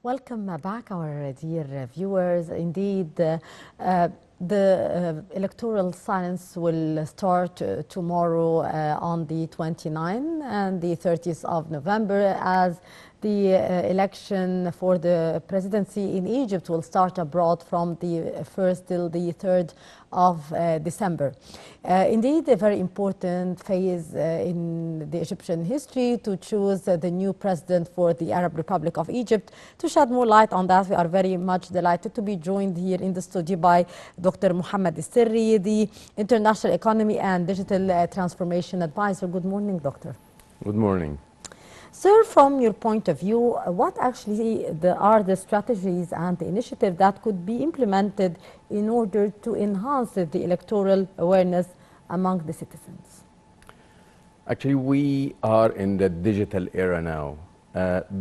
Welcome back, our dear viewers. Indeed, the electoral silence will start tomorrow on the 29th and the 30th of November, as the election for the presidency in Egypt will start abroad from the 1st till the 3rd of December. Indeed, a very important phase in the Egyptian history to choose the new president for the Arab Republic of Egypt. To shed more light on that, we are very much delighted to be joined here in the studio by Dr. Mohamed Elsery, the International Economy and Digital Transformation Advisor. Good morning, Doctor. Good morning. Sir, from your point of view, what actually are the strategies and the initiatives that could be implemented in order to enhance the electoral awareness among the citizens? Actually, we are in the digital era now.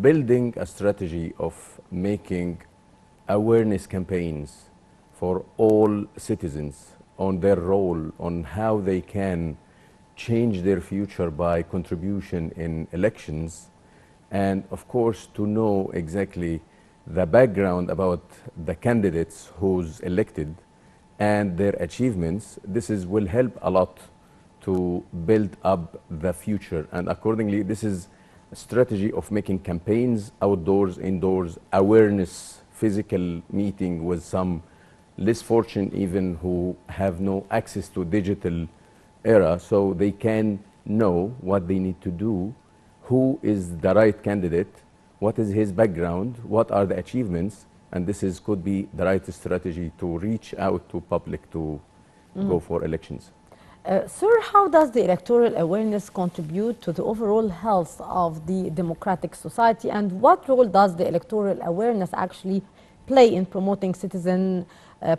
Building a strategy of making awareness campaigns for all citizens on their role, on how they can change their future by contribution in elections, and of course to know exactly the background about the candidates who's elected and their achievements. Will help a lot to build up the future, and accordingly this is a strategy of making campaigns outdoors, indoors, awareness, physical meeting with some less fortunate even who have no access to digital era, so they can know what they need to do, who is the right candidate, what is his background, what are the achievements, and could be the right strategy to reach out to public to go for elections. Sir, how does the electoral awareness contribute to the overall health of the democratic society, and what role does the electoral awareness actually play in promoting citizen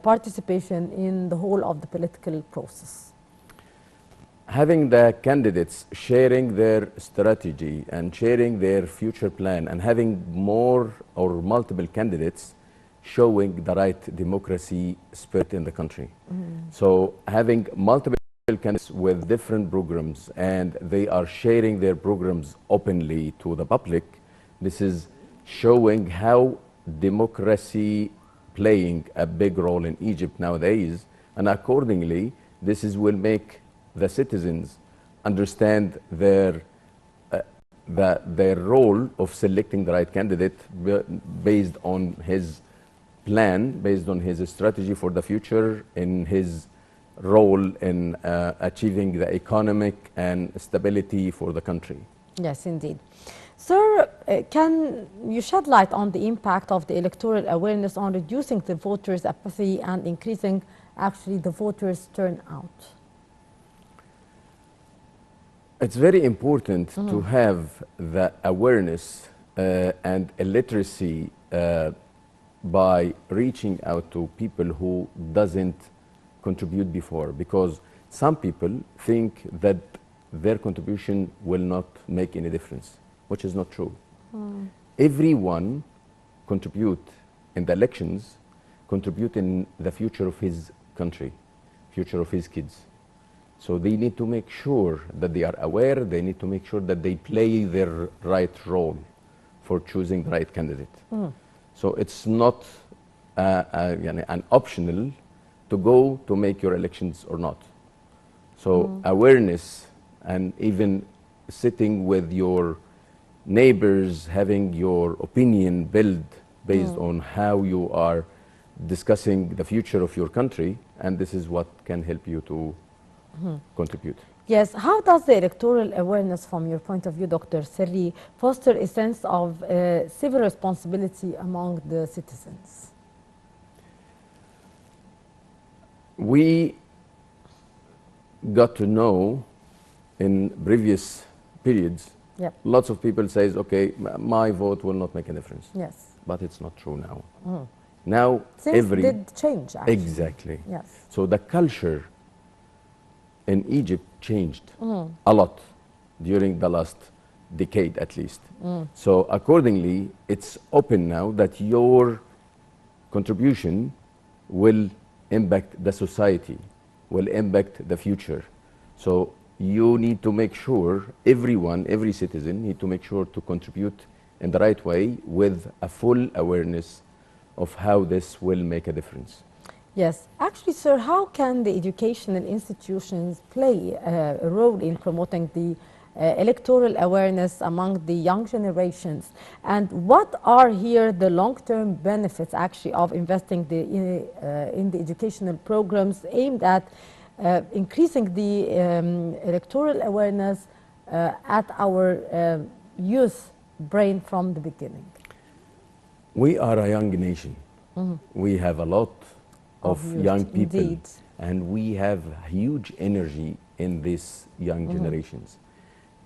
participation in the whole of the political process? Having the candidates sharing their strategy and sharing their future plan, and having more or multiple candidates showing the right democracy spirit in the country. So having multiple candidates with different programs and they are sharing their programs openly to the public, this is showing how democracy playing a big role in Egypt nowadays, and accordingly will make the citizens understand their role of selecting the right candidate based on his plan, based on his strategy for the future, in his role in achieving the economic and stability for the country. Yes, indeed. Sir, can you shed light on the impact of the electoral awareness on reducing the voters' apathy and increasing actually the voters' turnout? It's very important to have the awareness and illiteracy by reaching out to people who doesn't contribute before, because some people think that their contribution will not make any difference, which is not true. Everyone contribute in the elections, contribute in the future of his country, future of his kids. So they need to make sure that they are aware, they need to make sure that they play their right role for choosing the right candidate. So it's not an optional to go to make your elections or not. So awareness, and even sitting with your neighbors, having your opinion built based on how you are discussing the future of your country, and this is what can help you to contribute. Yes, how does the electoral awareness, from your point of view, Dr. Elsery, foster a sense of civil responsibility among the citizens? We got to know in previous periods, lots of people says, okay, my vote will not make a difference. Yes. But it's not true now. Now things did change, actually. Exactly. Yes. So the culture in Egypt changed a lot during the last decade at least. So accordingly, it's open now that your contribution will impact the society, will impact the future. So you need to make sure, every citizen need to make sure to contribute in the right way with a full awareness of how this will make a difference. Yes, actually, sir, how can the educational institutions play a role in promoting the electoral awareness among the young generations? And what are here the long-term benefits actually of investing in the educational programs aimed at increasing the electoral awareness at our youth brain from the beginning? We are a young nation. We have a lot of youth, young people, indeed. and we have huge energy in these young generations.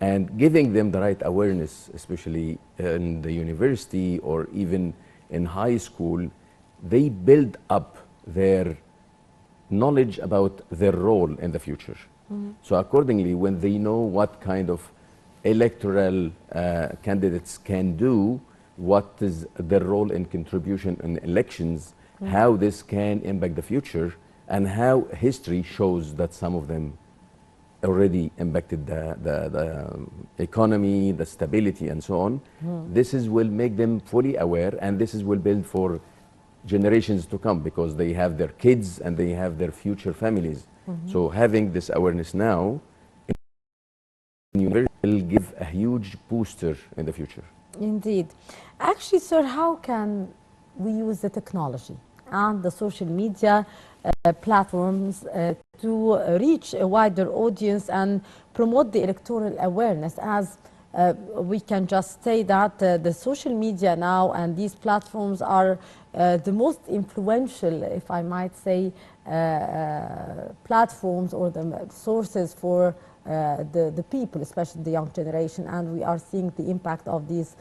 And giving them the right awareness, especially in the university or even in high school, they build up their knowledge about their role in the future. So accordingly, when they know what kind of electoral candidates can do, what is their role in contribution in elections, how this can impact the future, and how history shows that some of them already impacted the economy, the stability, and so on. This will make them fully aware, and this will build for generations to come, because they have their kids and they have their future families. So having this awareness now will give a huge booster in the future. Indeed. Actually, sir, how can we use the technology and the social media platforms to reach a wider audience and promote the electoral awareness? As we can just say that the social media now and these platforms are the most influential, if I might say, platforms or the sources for the people, especially the young generation, and we are seeing the impact of these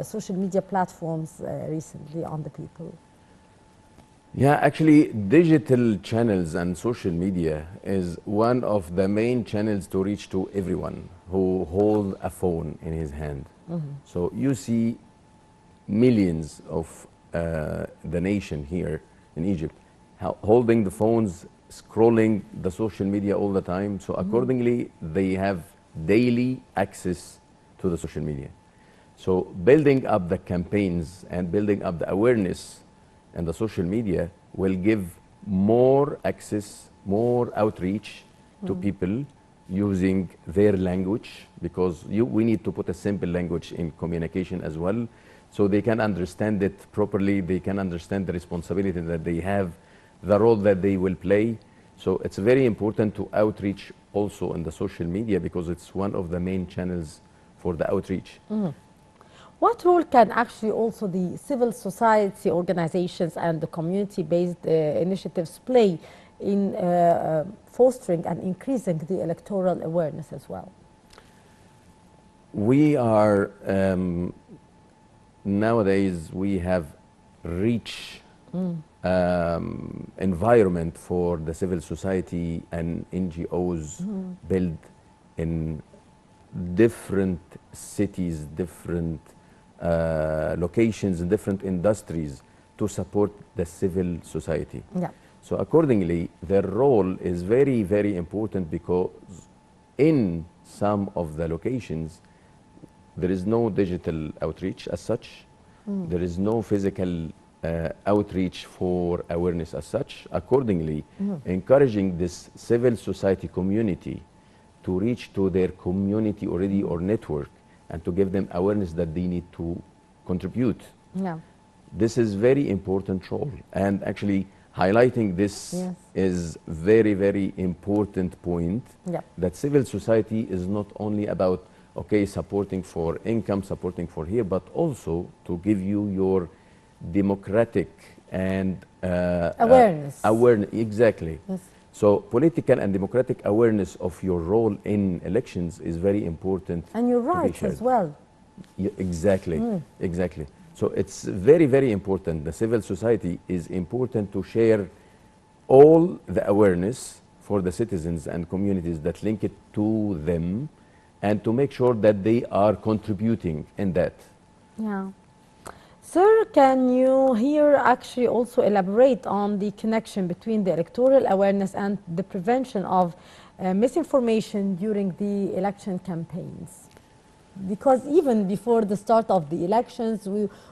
social media platforms recently on the people. Yeah, actually, digital channels and social media is one of the main channels to reach to everyone who hold a phone in his hand. So you see millions of the nation here in Egypt holding the phones, scrolling the social media all the time. So accordingly, they have daily access to the social media. So building up the campaigns and building up the awareness and the social media will give more access, more outreach to people using their language, because we need to put a simple language in communication as well, so they can understand it properly, they can understand the responsibility that they have, the role that they will play. So it's very important to outreach also in the social media, because it's one of the main channels for the outreach. What role can actually also the civil society organizations and the community-based initiatives play in fostering and increasing the electoral awareness as well? We are, nowadays, we have rich environment for the civil society and NGOs built in different cities, different locations, and different industries to support the civil society. Yeah. So accordingly, their role is very, very important, because in some of the locations, there is no digital outreach as such. There is no physical outreach for awareness as such. Accordingly, encouraging this civil society community to reach to their community already or network, and to give them awareness that they need to contribute. Yeah. This is very important role, and actually highlighting this is very, very important point. Yeah. That civil society is not only about supporting for income, supporting for here, but also to give you your democratic and awareness. Awareness, exactly. Yes. So political and democratic awareness of your role in elections is very important. And your rights as well. Yeah, exactly, exactly. So it's very, very important. The civil society is important to share all the awareness for the citizens and communities that link it to them, and to make sure that they are contributing in that. Yeah. Sir, can you here actually also elaborate on the connection between the electoral awareness and the prevention of misinformation during the election campaigns? because even before the start of the elections,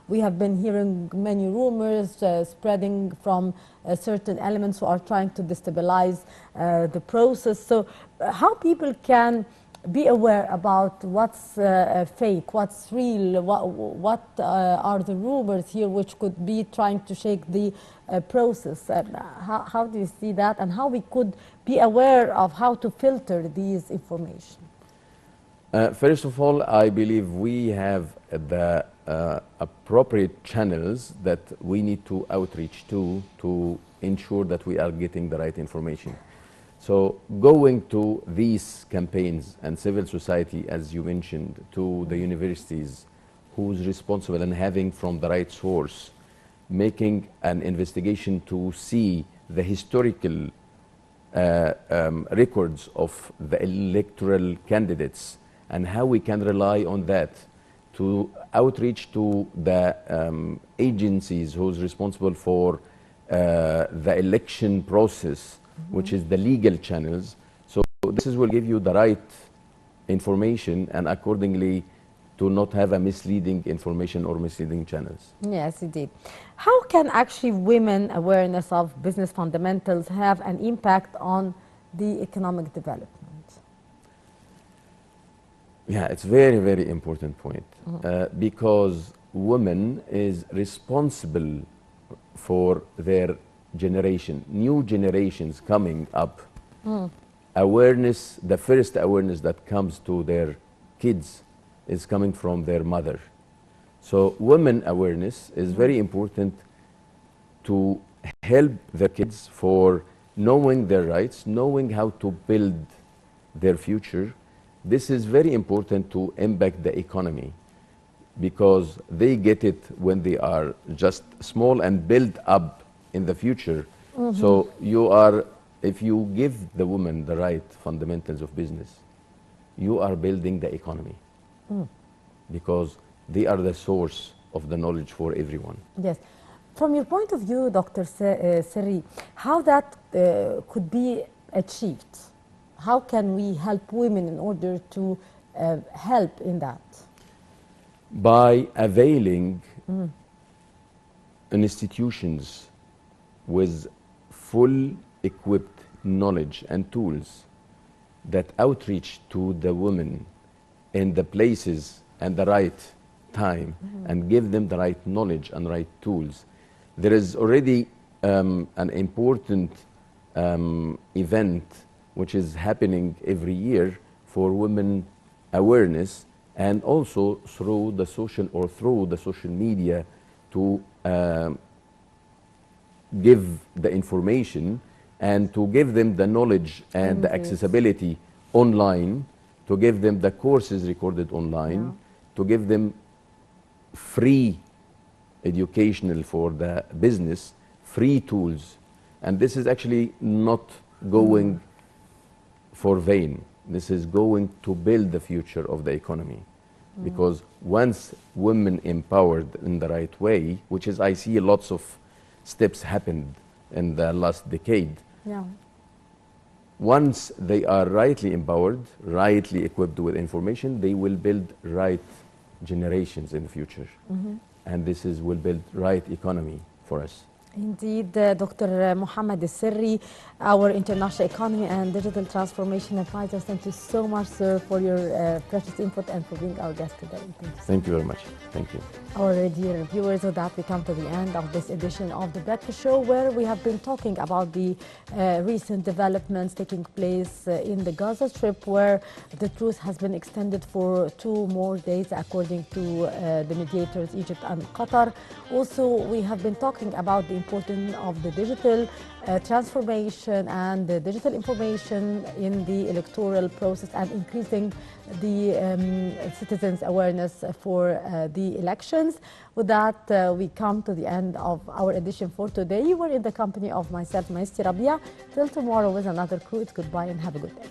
we have been hearing many rumors spreading from certain elements who are trying to destabilize the process. So how people can be aware about what's fake, what's real, what are the rumors here which could be trying to shake the process. How do you see that, and how we could be aware of how to filter these information? First of all, I believe we have the appropriate channels that we need to outreach to ensure that we are getting the right information. So going to these campaigns and civil society, as you mentioned, to the universities, who's responsible and having from the right source, making an investigation to see the historical records of the electoral candidates and how we can rely on that to outreach to the agencies who's responsible for the election process, which is the legal channels. So this will give you the right information, and accordingly to not have a misleading information or misleading channels. Yes, indeed. How can actually women awareness of business fundamentals have an impact on the economic development? Yeah, it's very, very important point because women is responsible for their generation, new generations coming up. Awareness, the first awareness that comes to their kids is coming from their mother. So women awareness is very important to help the kids for knowing their rights, knowing how to build their future. This is very important to impact the economy because they get it when they are just small and build up in the future. So you are, if you give the woman the right fundamentals of business, you are building the economy because they are the source of the knowledge for everyone. Yes. From your point of view, Dr. Seri, how that could be achieved? How can we help women in order to help in that? By availing institutions with full equipped knowledge and tools that outreach to the women in the places and the right time and give them the right knowledge and right tools. There is already an important event which is happening every year for women awareness, and also through the social media to give the information and to give them the knowledge and the accessibility online, to give them the courses recorded online, to give them free educational for the business, free tools. And this is actually not going for vain. This is going to build the future of the economy. Because once women empowered in the right way, which is I see lots of steps happened in the last decade. Once they are rightly empowered, rightly equipped with information, they will build right generations in the future. And this will build right economy for us. Indeed, Dr. Mohamed Elsery, our international economy and digital transformation advisor. Thank you so much, sir, for your precious input and for being our guest today. Thank you very much. Thank you. Our dear viewers, with that we come to the end of this edition of The Breakfast Show, where we have been talking about the recent developments taking place in the Gaza Strip, where the truce has been extended for 2 more days, according to the mediators, Egypt and Qatar. Also, we have been talking about the importance of the digital transformation and the digital information in the electoral process and increasing the citizens' awareness for the elections. With that, we come to the end of our edition for today. You were in the company of myself, Maesty Rabia. Till tomorrow with another crew, it's goodbye and have a good day.